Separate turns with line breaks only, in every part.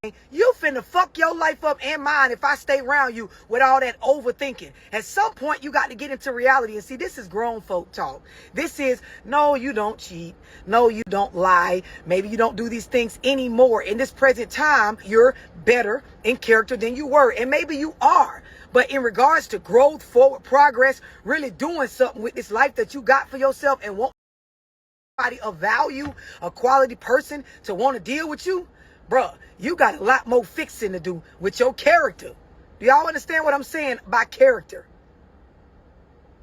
You finna fuck your life up and mine if I stay around you with all that overthinking. At some point, you got to get into reality. And see, this is grown folk talk. This is, no, you don't cheat. No, you don't lie. Maybe you don't do these things anymore. In this present time, you're better in character than you were. And maybe you are. But in regards to growth, forward progress, really doing something with this life that you got for yourself and want somebody of value, a quality person to want to deal with you, bruh, you got a lot more fixing to do with your character. Do y'all understand what I'm saying by character?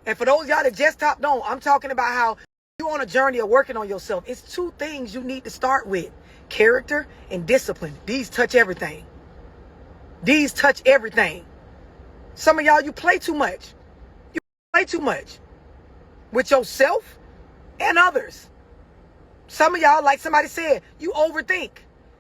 And for those of y'all that just hopped on, I'm talking about how you on a journey of working on yourself. It's two things you need to start with: character and discipline. These touch everything. These touch everything. Some of y'all, you play too much. You play too much with yourself and others. Some of y'all, like somebody said, you overthink.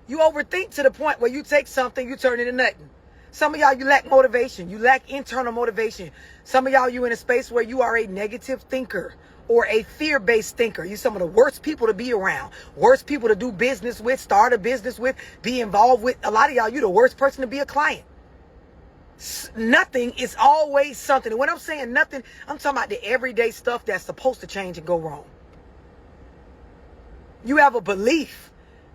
You overthink to the point where you take something, you turn it into nothing. Some of y'all, you lack motivation. You lack internal motivation. Some of y'all, you in a space where you are a negative thinker or a fear-based thinker. You're some of the worst people to be around, worst people to do business with, start a business with, be involved with. A lot of y'all, you're the worst person to be a client. Nothing is always something. And when I'm saying nothing, I'm talking about the everyday stuff that's supposed to change and go wrong. You have a belief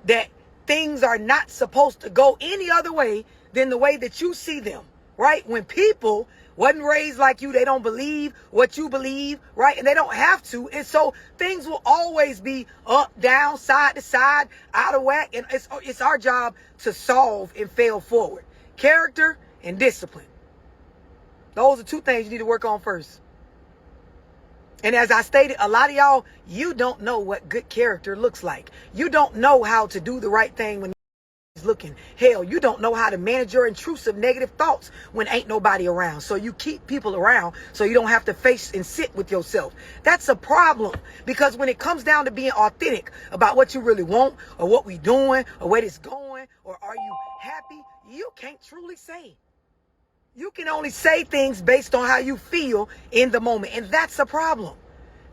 that things are not supposed to go any other way than the way that you see them, right? When people wasn't raised like you, they don't believe what you believe, right? And they don't have to. And so things will always be up, down, side to side, out of whack. And it's our job to solve and fail forward. Character and discipline. Those are two things you need to work on first. And as I stated, a lot of y'all, you don't know what good character looks like. You don't know how to do the right thing when nobody's looking. Hell, you don't know how to manage your intrusive negative thoughts when ain't nobody around. So you keep people around so you don't have to face and sit with yourself. That's a problem, because when it comes down to being authentic about what you really want or what we doing or where it's going or are you happy, you can't truly say. You can only say things based on how you feel in the moment. And that's a problem.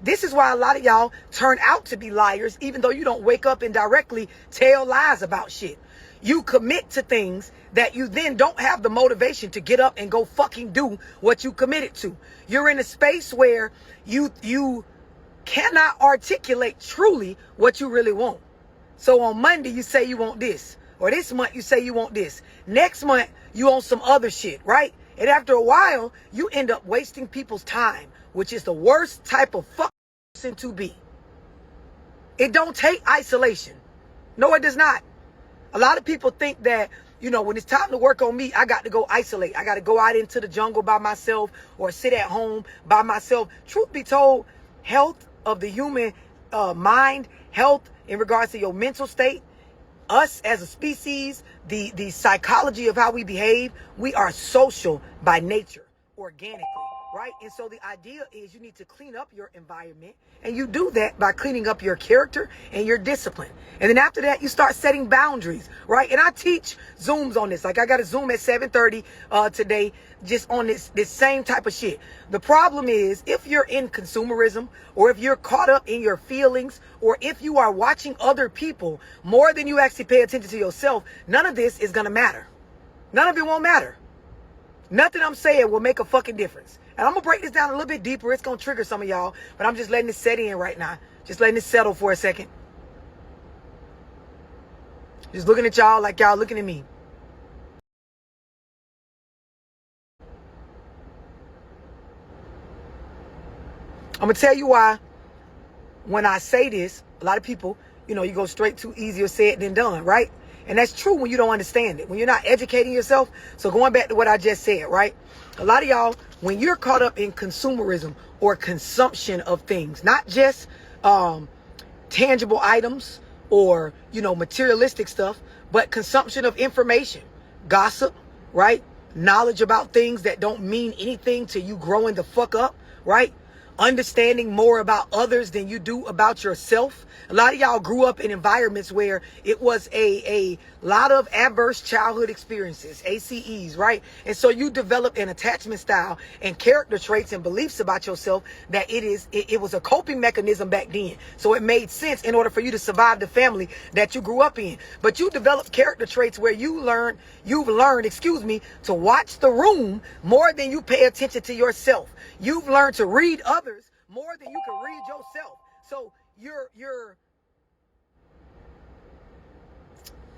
This is why a lot of y'all turn out to be liars, even though you don't wake up and directly tell lies about shit. You commit to things that you then don't have the motivation to get up and go fucking do what you committed to. You're in a space where you cannot articulate truly what you really want. So on Monday, you say you want this. Or this month, you say you want this. Next month, you want some other shit, right? And after a while, you end up wasting people's time, which is the worst type of fuck person to be. It don't take isolation. No, it does not. A lot of people think that, you know, when it's time to work on me, I got to go isolate. I got to go out into the jungle by myself or sit at home by myself. Truth be told, health of the human mind, health in regards to your mental state, us as a species, the psychology of how we behave, we are social by nature, organically, right? And so the idea is you need to clean up your environment, and you do that by cleaning up your character and your discipline. And then after that, you start setting boundaries, right? And I teach Zooms on this. Like I got a Zoom at 7:30 today just on this same type of shit. The problem is if you're in consumerism, or if you're caught up in your feelings, or if you are watching other people more than you actually pay attention to yourself, none of this is going to matter. None of it won't matter. Nothing I'm saying will make a fucking difference. And I'm going to break this down a little bit deeper. It's going to trigger some of y'all, but I'm just letting it set in right now. Just letting it settle for a second. Just looking at y'all like y'all looking at me. I'm going to tell you why when I say this, a lot of people, you know, you go straight to easier said than done, right? And that's true when you don't understand it, when you're not educating yourself. So going back to what I just said, right? A lot of y'all, when you're caught up in consumerism or consumption of things, not just tangible items or, you know, materialistic stuff, but consumption of information, gossip, right? Knowledge about things that don't mean anything to you growing the fuck up, right? understanding more about others than you do about yourself. A lot of y'all grew up in environments where it was a lot of adverse childhood experiences, ACEs, right? And so you develop an attachment style and character traits and beliefs about yourself that it was a coping mechanism back then. So it made sense in order for you to survive the family that you grew up in. But you developed character traits where you've learned, to watch the room more than you pay attention to yourself. You've learned to read others more than you can read yourself. So you're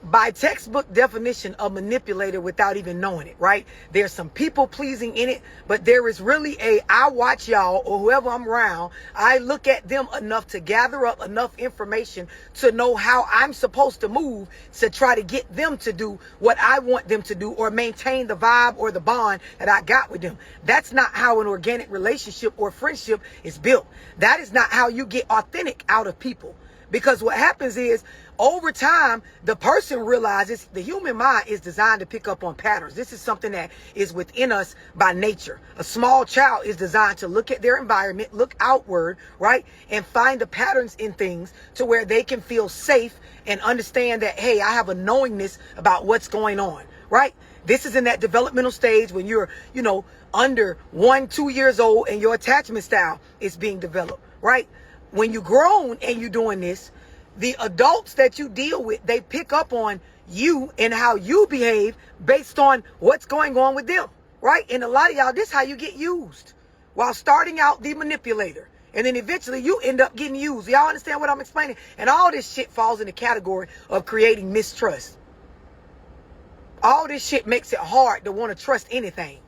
by textbook definition a manipulator without even knowing it, right? There's some people pleasing in it, but there is really I watch y'all or whoever I'm around, I look at them enough to gather up enough information to know how I'm supposed to move to try to get them to do what I want them to do or maintain the vibe or the bond that I got with them. That's not how an organic relationship or friendship is built. That is not how you get authentic out of people. Because what happens is, over time, the person realizes the human mind is designed to pick up on patterns. This is something that is within us by nature. A small child is designed to look at their environment, look outward, right? And find the patterns in things to where they can feel safe and understand that, hey, I have a knowingness about what's going on, right? This is in that developmental stage when you're, under 1-2 years old and your attachment style is being developed, right? When you're grown and you're doing this, the adults that you deal with, they pick up on you and how you behave based on what's going on with them, right? And a lot of y'all, this is how you get used while starting out the manipulator. And then eventually you end up getting used. Y'all understand what I'm explaining? And all this shit falls in the category of creating mistrust. All this shit makes it hard to want to trust anything.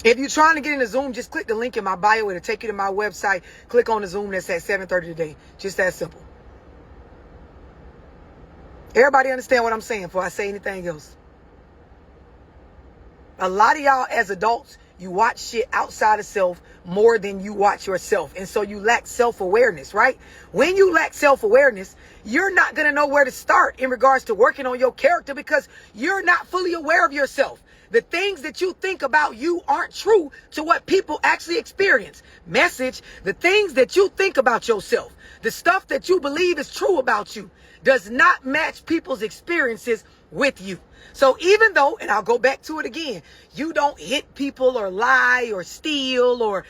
If you're trying to get in the Zoom, just click the link in my bio. It'll take you to my website. Click on the Zoom that's at 7:30 today. Just that simple. Everybody understand what I'm saying before I say anything else? A lot of y'all as adults, you watch shit outside of self more than you watch yourself. And so you lack self-awareness, right? When you lack self-awareness, you're not going to know where to start in regards to working on your character because you're not fully aware of yourself. The things that you think about you aren't true to what people actually experience. Message, the things that you think about yourself, the stuff that you believe is true about you, does not match people's experiences with you. So even though, and I'll go back to it again, you don't hit people or lie or steal or,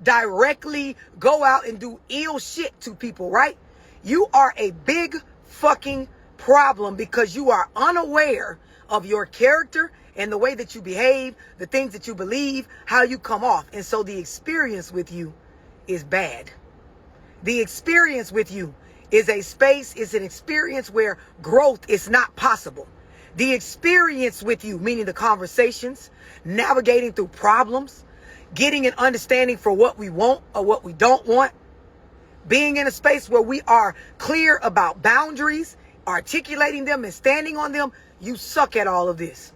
directly go out and do ill shit to people, right? You are a big fucking problem because you are unaware of your character and the way that you behave, the things that you believe, how you come off. And so the experience with you is bad. The experience with you is an experience where growth is not possible. The experience with you, meaning the conversations, navigating through problems, getting an understanding for what we want or what we don't want, being in a space where we are clear about boundaries, articulating them and standing on them, you suck at all of this.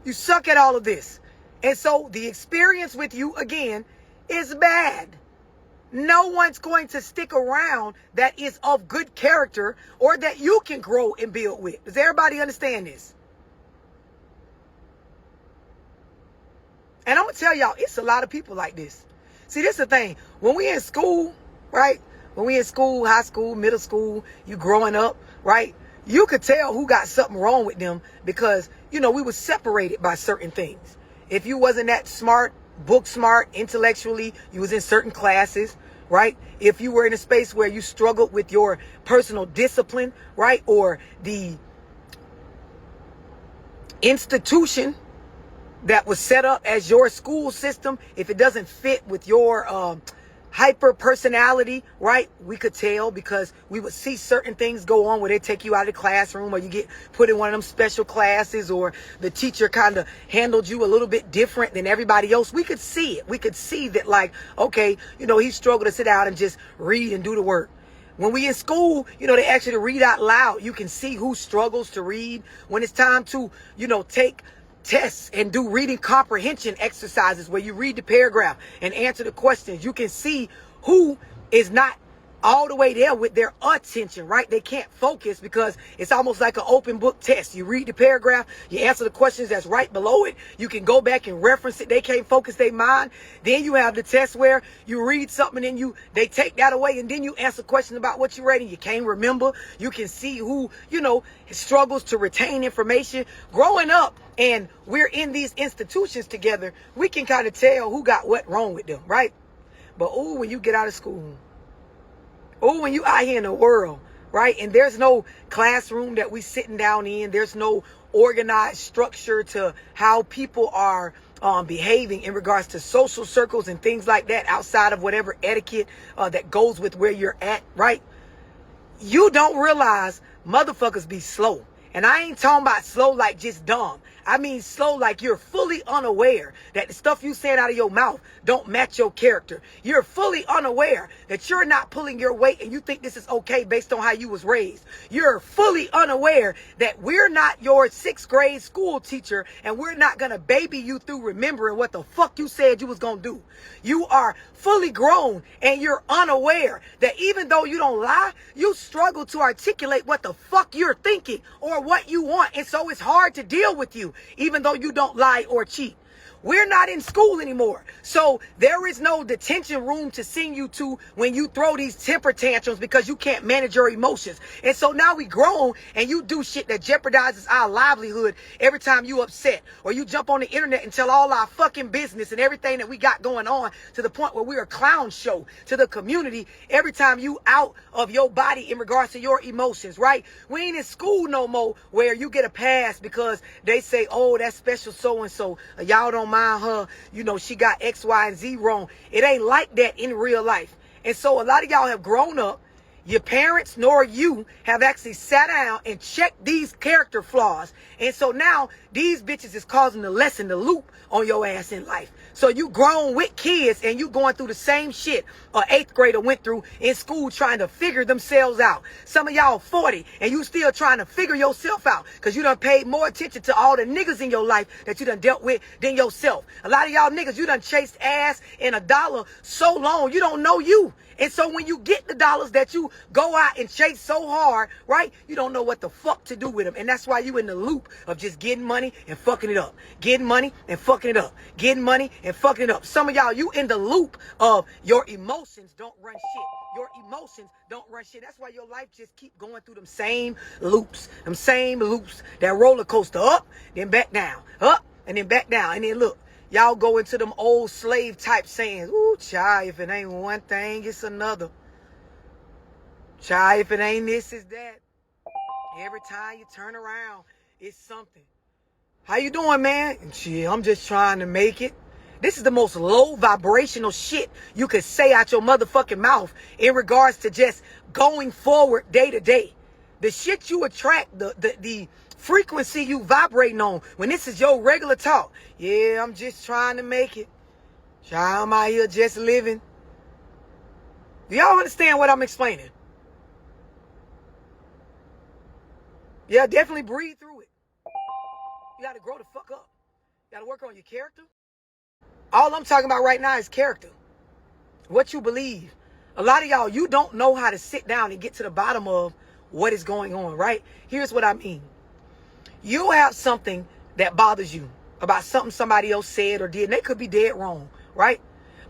You suck at all of this. And so the experience with you, again, is bad. No one's going to stick around that is of good character or that you can grow and build with. Does everybody understand this? And I'm going to tell y'all, it's a lot of people like this. See, this is the thing. When we in school, right? When we in school, high school, middle school, you growing up, right? You could tell who got something wrong with them because, we were separated by certain things. If you wasn't that smart, book smart, intellectually, you was in certain classes, right? If you were in a space where you struggled with your personal discipline, right? Or the institution that was set up as your school system, if it doesn't fit with your hyper personality, right? We could tell because we would see certain things go on where they take you out of the classroom or you get put in one of them special classes or the teacher kind of handled you a little bit different than everybody else. We could see it. We could see that okay, he struggled to sit down and just read and do the work. When we in school, they ask you to read out loud. You can see who struggles to read. When it's time to, take tests and do reading comprehension exercises where you read the paragraph and answer the questions, you can see who is not all the way there with their attention, right? They can't focus because it's almost like an open book test. You read the paragraph, you answer the questions that's right below it. You can go back and reference it. They can't focus their mind. Then you have the test where you read something and they take that away, and then you answer questions about what you read and you can't remember. You can see who, struggles to retain information. Growing up and we're in these institutions together, we can kind of tell who got what wrong with them, right? But when you get out of school, when you out here in the world, right? And there's no classroom that we sitting down in. There's no organized structure to how people are behaving in regards to social circles and things like that outside of whatever etiquette that goes with where you're at, right? You don't realize motherfuckers be slow. And I ain't talking about slow like just dumb. I mean slow like you're fully unaware that the stuff you saying out of your mouth don't match your character. You're fully unaware that you're not pulling your weight and you think this is okay based on how you was raised. You're fully unaware that we're not your 6th grade school teacher and we're not going to baby you through remembering what the fuck you said you was going to do. You are fully grown and you're unaware that even though you don't lie, you struggle to articulate what the fuck you're thinking or what you want. And so it's hard to deal with you, even though you don't lie or cheat. We're not in school anymore. So there is no detention room to send you to when you throw these temper tantrums because you can't manage your emotions. And so now we grown and you do shit that jeopardizes our livelihood every time you upset. Or you jump on the internet and tell all our fucking business and everything that we got going on to the point where we're a clown show to the community every time you out of your body in regards to your emotions, right? We ain't in school no more where you get a pass because they say, oh, that's special so-and-so. Y'all don't mind her, she got X, Y, and Z wrong. It ain't like that in real life. And so a lot of y'all have grown up. Your parents nor you have actually sat down and checked these character flaws. And so now these bitches is causing the lesson, the loop on your ass in life. So you grown with kids and you going through the same shit a 8th grader went through in school trying to figure themselves out. Some of y'all 40 and you still trying to figure yourself out because you done paid more attention to all the niggas in your life that you done dealt with than yourself. A lot of y'all niggas, you done chased ass and a dollar so long you don't know you. And so when you get the dollars that you go out and chase so hard, right, you don't know what the fuck to do with them. And that's why you in the loop of just getting money and fucking it up. Getting money and fucking it up. Getting money and fucking it up. Some of y'all, you in the loop of your emotions don't run shit. Your emotions don't run shit. That's why your life just keep going through them same loops. That roller coaster up, then back down. Up, and then back down. And then look. Y'all go into them old slave type sayings. Ooh, child, if it ain't one thing, it's another. Child, if it ain't this, it's that. Every time you turn around, it's something. How you doing, man? And shit, I'm just trying to make it. This is the most low vibrational shit you could say out your motherfucking mouth in regards to just going forward day to day. The shit you attract, the frequency you vibrating on when this is your regular talk. Yeah, I'm just trying to make it. Child, I'm out here just living. Do y'all understand what I'm explaining? Yeah, definitely breathe through it. You got to grow the fuck up. You got to work on your character. All I'm talking about right now is character. What you believe. A lot of y'all, you don't know how to sit down and get to the bottom of what is going on, right? Here's what I mean. You have something that bothers you about something somebody else said or did, and they could be dead wrong, right?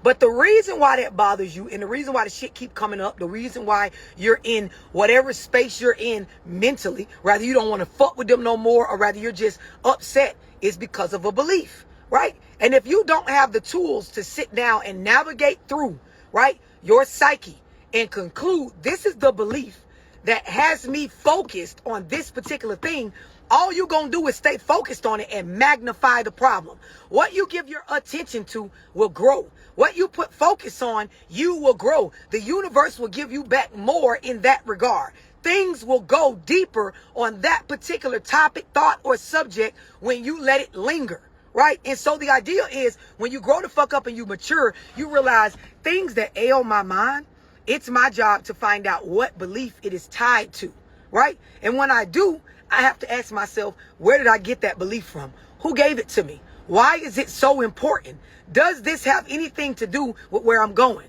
But the reason why that bothers you and the reason why the shit keep coming up, the reason why you're in whatever space you're in mentally, rather you don't want to fuck with them no more or rather you're just upset, is because of a belief, right? And if you don't have the tools to sit down and navigate through, right, your psyche and conclude this is the belief that has me focused on this particular thing, all you're going to do is stay focused on it and magnify the problem. What you give your attention to will grow. What you put focus on, you will grow. The universe will give you back more in that regard. Things will go deeper on that particular topic, thought, or subject when you let it linger, right? And so the idea is when you grow the fuck up and you mature, you realize things that ail my mind, it's my job to find out what belief it is tied to, right? And when I do, I have to ask myself, where did I get that belief from? Who gave it to me? Why is it so important? Does this have anything to do with where I'm going?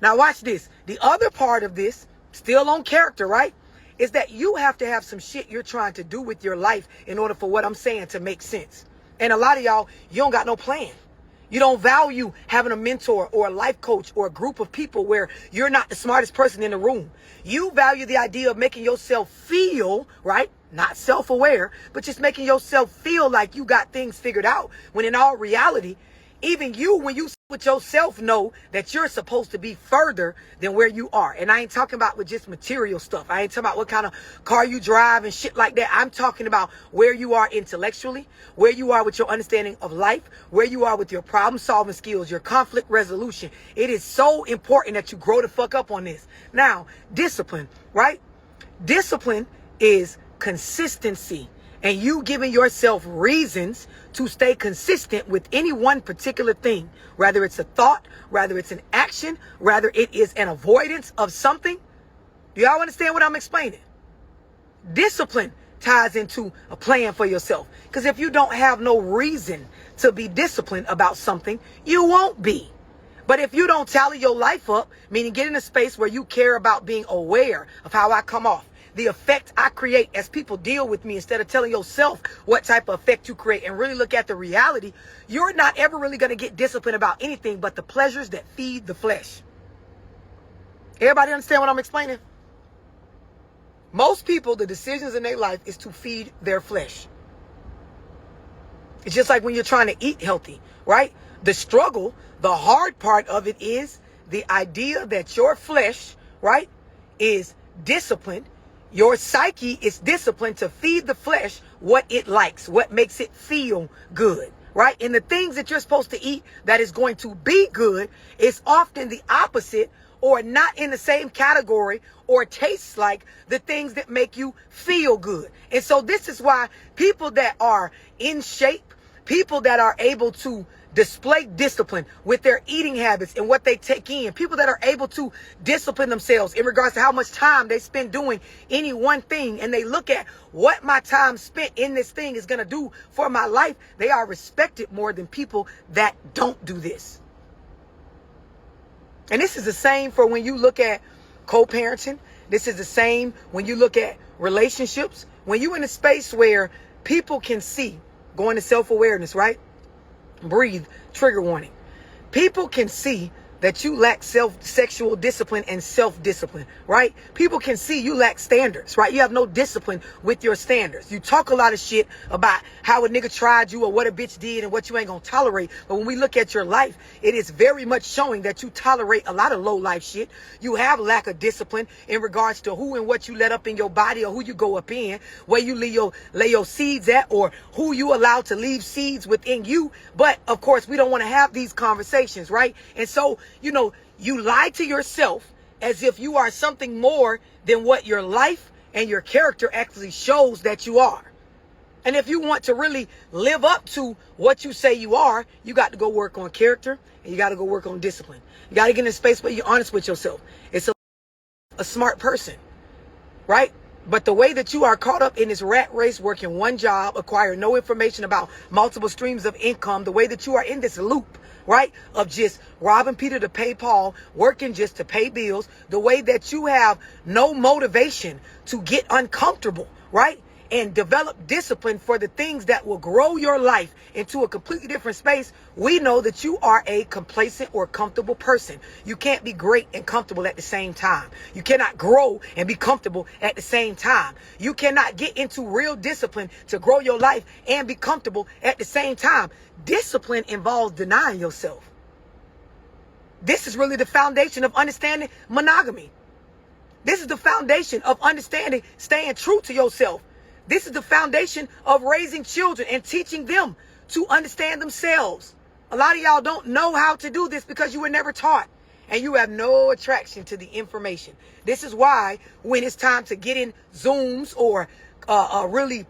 Now watch this. The other part of this, still on character, right, is that you have to have some shit you're trying to do with your life in order for what I'm saying to make sense. And a lot of y'all, you don't got no plan. You don't value having a mentor or a life coach or a group of people where you're not the smartest person in the room. You value the idea of making yourself feel, right? Not self-aware, but just making yourself feel like you got things figured out. When in all reality, even you, when you with yourself, know that you're supposed to be further than where you are. And I ain't talking about with just material stuff. I ain't talking about what kind of car you drive and shit like that. I'm talking about where you are intellectually, where you are with your understanding of life, where you are with your problem solving skills, your conflict resolution. It is so important that you grow the fuck up on this. Now, discipline, right? Discipline is consistency. And you giving yourself reasons to stay consistent with any one particular thing, whether it's a thought, whether it's an action, whether it is an avoidance of something. Do y'all understand what I'm explaining? Discipline ties into a plan for yourself. Because if you don't have no reason to be disciplined about something, you won't be. But if you don't tally your life up, meaning get in a space where you care about being aware of how I come off, the effect I create as people deal with me, instead of telling yourself what type of effect you create and really look at the reality, you're not ever really going to get disciplined about anything but the pleasures that feed the flesh. Everybody understand what I'm explaining? Most people, the decisions in their life is to feed their flesh. It's just like when you're trying to eat healthy, right? The struggle, the hard part of it is the idea that your flesh, right, is disciplined. Your psyche is disciplined to feed the flesh what it likes, what makes it feel good, right? And the things that you're supposed to eat that is going to be good is often the opposite or not in the same category or tastes like the things that make you feel good. And so this is why people that are in shape, people that are able to display discipline with their eating habits and what they take in, people that are able to discipline themselves in regards to how much time they spend doing any one thing, and they look at what my time spent in this thing is going to do for my life, they are respected more than people that don't do this. And this is the same for when you look at co-parenting. This is the same when you look at relationships. When you're in a space where people can see, going to self-awareness, right? Breathe, trigger warning. People can see that you lack sexual discipline and self-discipline, right? People can see you lack standards, right? You have no discipline with your standards. You talk a lot of shit about how a nigga tried you or what a bitch did and what you ain't gonna tolerate. But when we look at your life, it is very much showing that you tolerate a lot of low life shit. You have lack of discipline in regards to who and what you let up in your body or who you go up in, where you lay your seeds at, or who you allow to leave seeds within you. But of course, we don't want to have these conversations, right? And so, you know, you lie to yourself as if you are something more than what your life and your character actually shows that you are. And if you want to really live up to what you say you are, you got to go work on character and you got to go work on discipline. You got to get in a space where you're honest with yourself. It's a smart person, right? But the way that you are caught up in this rat race, working one job, acquiring no information about multiple streams of income, the way that you are in this loop, right, of just robbing Peter to pay Paul, working just to pay bills, the way that you have no motivation to get uncomfortable, right, and develop discipline for the things that will grow your life into a completely different space, we know that you are a complacent or comfortable person. You can't be great and comfortable at the same time. You cannot grow and be comfortable at the same time. You cannot get into real discipline to grow your life and be comfortable at the same time. Discipline involves denying yourself. This is really the foundation of understanding monogamy. This is the foundation of understanding staying true to yourself. This is the foundation of raising children and teaching them to understand themselves. A lot of y'all don't know how to do this because you were never taught and you have no attraction to the information. This is why when it's time to get in Zooms or really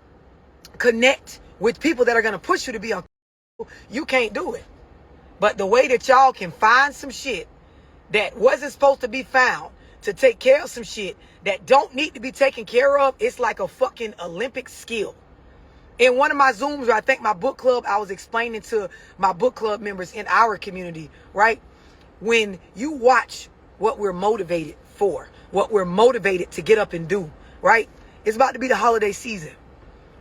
connect with people that are going to push you to be uncomfortable, you can't do it. But the way that y'all can find some shit that wasn't supposed to be found, to take care of some shit that don't need to be taken care of, it's like a fucking Olympic skill. In one of my Zooms, where I think my book club, I was explaining to my book club members in our community, right? When you watch what we're motivated for, what we're motivated to get up and do, right? It's about to be the holiday season.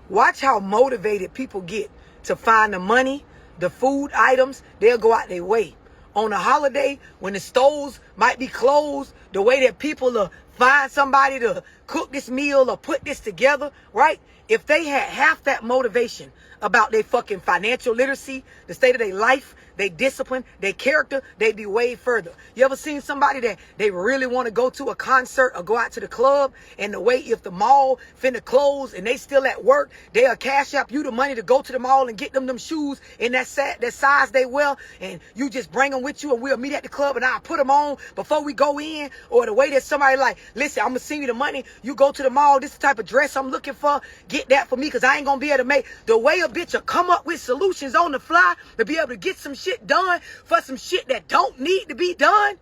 Watch how motivated people get to find the money, the food items. They'll go out their way. On a holiday, when the stores might be closed, the way that people will find somebody to cook this meal or put this together, right? If they had half that motivation about their fucking financial literacy, the state of their life, their discipline, their character, they'd be way further. You ever seen somebody that they really want to go to a concert or go out to the club, and the way if the mall finna close and they still at work, they'll cash up you the money to go to the mall and get them shoes in that size they wear, and you just bring them with you and we'll meet at the club and I'll put them on before we go in. Or the way that somebody like, listen, I'm gonna send you the money, you go to the mall, this is the type of dress I'm looking for, get that for me because I ain't gonna be able to make. The way a bitch will come up with solutions on the fly to be able to get some shit done for some shit that don't need to be done.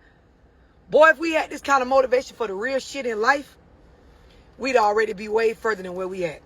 Boy, if we had this kind of motivation for the real shit in life, we'd already be way further than where we at.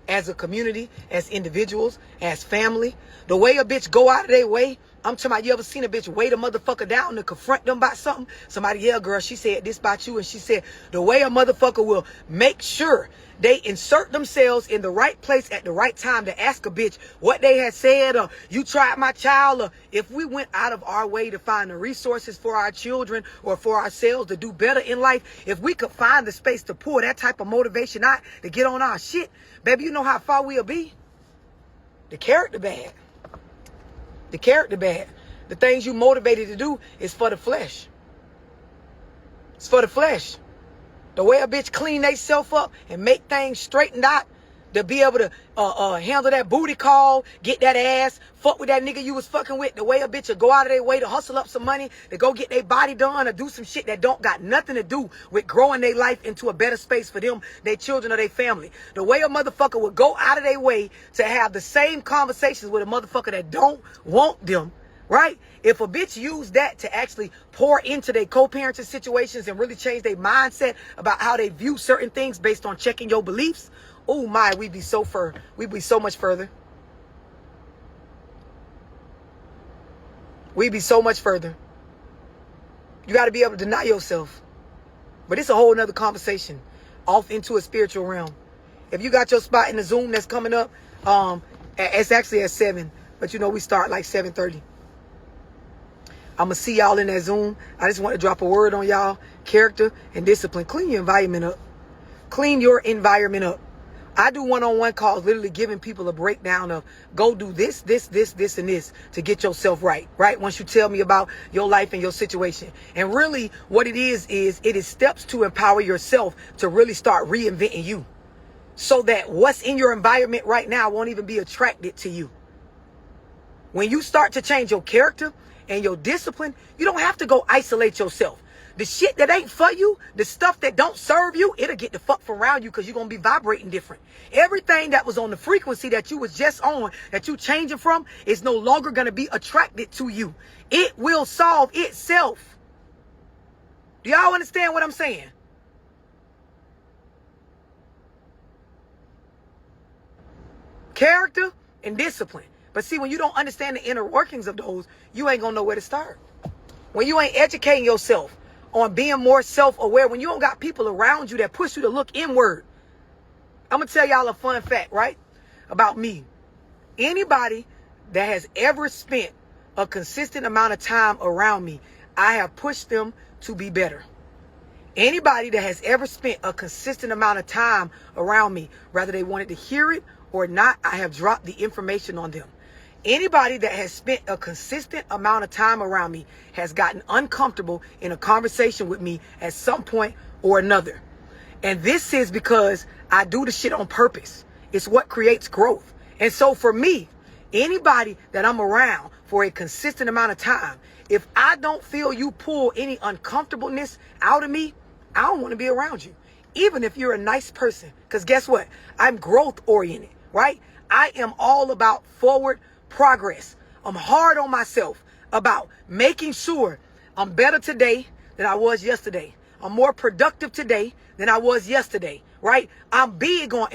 As a community, as individuals, as family. The way a bitch go out of their way, I'm talking about, you ever seen a bitch wait a motherfucker down to confront them about something? Somebody, yeah, girl, she said this about you. And she said, the way a motherfucker will make sure they insert themselves in the right place at the right time to ask a bitch what they had said, or you tried my child, or if we went out of our way to find the resources for our children or for ourselves to do better in life, if we could find the space to pull that type of motivation out to get on our shit, baby, you know how far we'll be? The character bad. The character bad. The things you motivated to do is for the flesh. It's for the flesh. The way a bitch clean theyself up and make things straightened out to be able to handle that booty call, get that ass, fuck with that nigga you was fucking with. The way a bitch will go out of their way to hustle up some money, to go get their body done or do some shit that don't got nothing to do with growing their life into a better space for them, their children, or their family. The way a motherfucker would go out of their way to have the same conversations with a motherfucker that don't want them, right? If a bitch used that to actually pour into their co-parenting situations and really change their mindset about how they view certain things based on checking your beliefs, oh my, we'd be so much further. We'd be so much further. You got to be able to deny yourself. But it's a whole nother conversation off into a spiritual realm. If you got your spot in the Zoom that's coming up, it's actually at 7, but you know we start like 7:30. I'm going to see y'all in that Zoom. I just want to drop a word on y'all. Character and discipline. Clean your environment up. Clean your environment up. I do one-on-one calls, literally giving people a breakdown of go do this, this, and this to get yourself right, right? Once you tell me about your life and your situation. And really what it is it is steps to empower yourself to really start reinventing you so that what's in your environment right now won't even be attracted to you. When you start to change your character and your discipline, you don't have to go isolate yourself. The shit that ain't for you, the stuff that don't serve you, it'll get the fuck from around you because you're going to be vibrating different. Everything that was on the frequency that you was just on, that you changing from, is no longer going to be attracted to you. It will solve itself. Do y'all understand what I'm saying? Character and discipline. But see, when you don't understand the inner workings of those, you ain't going to know where to start. When you ain't educating yourself on being more self-aware, when you don't got people around you that push you to look inward. I'm going to tell y'all a fun fact, right? About me. Anybody that has ever spent a consistent amount of time around me, I have pushed them to be better. Anybody that has ever spent a consistent amount of time around me, whether they wanted to hear it or not, I have dropped the information on them. Anybody that has spent a consistent amount of time around me has gotten uncomfortable in a conversation with me at some point or another. And this is because I do the shit on purpose. It's what creates growth. And so for me, anybody that I'm around for a consistent amount of time, if I don't feel you pull any uncomfortableness out of me, I don't want to be around you. Even if you're a nice person. Because guess what? I'm growth oriented, right? I am all about forward progress. I'm hard on myself about making sure I'm better today than I was yesterday. I'm more productive today than I was yesterday, right? I'm big on